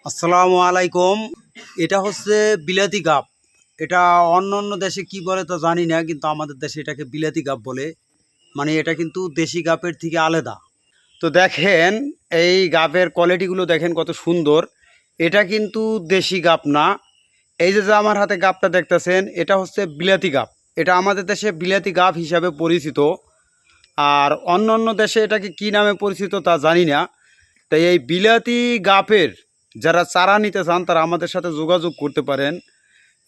আসসালামু আলাইকুম। এটা হচ্ছে বিলাতি গাব। এটা অন্য অন্য দেশে কি বলে তা জানি না, কিন্তু আমাদের দেশে এটাকে বিলাতি গাব বলে। মানে এটা কিন্তু দেশি গাবের থেকে আলাদা। তো দেখেন, এই গাবের কোয়ালিটিগুলো দেখেন কত সুন্দর। এটা কিন্তু দেশি গাব না। এই যে আমার হাতে গাবটা দেখতেছেন, এটা হচ্ছে বিলাতি গাব। এটা আমাদের দেশে বিলাতি গাব হিসাবে পরিচিত। আর অন্য অন্য দেশে এটাকে কি নামে পরিচিত তা জানি না। তাই এই বিলাতি গাবের যারা চারা নিতে চান তারা আমাদের সাথে যোগাযোগ করতে পারেন।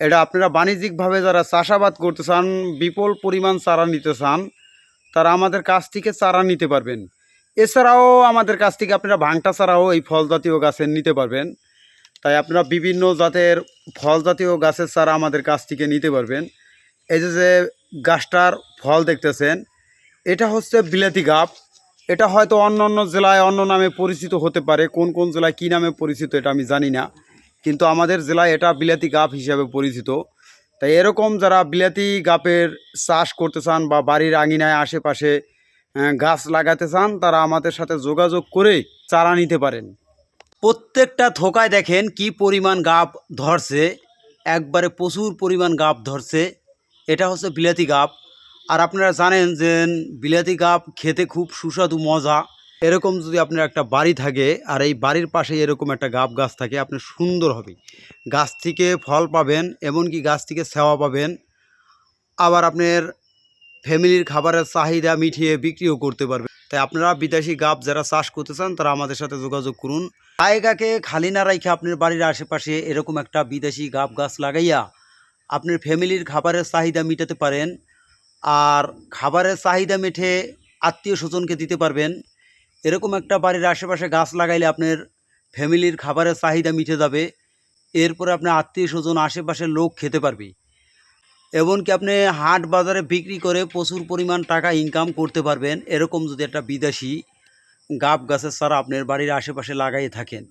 এটা আপনারা বাণিজ্যিকভাবে যারা চাষাবাদ করতে চান, বিপুল পরিমাণ চারা নিতে চান, তারা আমাদের কাছ থেকে চারা নিতে পারবেন। এছাড়াও আমাদের কাছ থেকে আপনারা ভাংটা চারাও এই ফল জাতীয় গাছের নিতে পারবেন। তাই আপনারা বিভিন্ন জাতের ফল জাতীয় গাছের চারা আমাদের কাছ থেকে নিতে পারবেন। এই যে গাছটার ফল দেখতেছেন, এটা হচ্ছে বিলাতি গাব। এটা হয়তো অন্য অন্য জেলায় অন্য নামে পরিচিত হতে পারে, কোন কোন জেলায় কী নামে পরিচিত এটা আমি জানি না, কিন্তু আমাদের জেলায় এটা বিলাতি গাব হিসাবে পরিচিত। তাই এরকম যারা বিলাতি গাবের চাষ করতে চান বা বাড়ির আঙিনায় আশেপাশে গাছ লাগাতে চান, তারা আমাদের সাথে যোগাযোগ করে চারা নিতে পারেন। প্রত্যেকটা থোকায় দেখেন কি পরিমাণ গাব ধরছে, একবারে প্রচুর পরিমাণ গাব ধরছে। এটা হচ্ছে বিলাতি গাব। আর আপনারা জানেন যে বিলাতি গাব খেতে খুব সুস্বাদু মজা। এরকম যদি আপনার একটা বাড়ি থাকে আর এই বাড়ির পাশে এরকম একটা গাব গাছ থাকে, আপনি সুন্দর হবে, গাছ থেকে ফল পাবেন, এমনকি গাছ থেকে সেওয়া পাবেন। আবার আপনার ফ্যামিলির খাবারের চাহিদা মিটিয়ে বিক্রিও করতে পারবেন। তাই আপনারা বিদেশি গাব যারা চাষ করতে চান তারা আমাদের সাথে যোগাযোগ করুন। জায়গাকে খালি না রাখে আপনার বাড়ির আশেপাশে এরকম একটা বিদেশি গাব গাছ লাগাইয়া আপনার ফ্যামিলির খাবারের চাহিদা মেটাতে পারেন। আর খাবারের চাহিদা মেটে আত্মীয় স্বজনকে দিতে পারবেন। এরকম একটা বাড়ির আশেপাশে গাছ লাগাইলে আপনার ফ্যামিলির খাবারের চাহিদা মিটে যাবে। এরপরে আপনার আত্মীয় স্বজন আশেপাশের লোক খেতে পারবে। এমনকি আপনি হাট বাজারে বিক্রি করে প্রচুর পরিমাণ টাকা ইনকাম করতে পারবেন, এরকম যদি একটা বিদেশি গাব গাছের চারা আপনার বাড়ির আশেপাশে লাগাই থাকেন।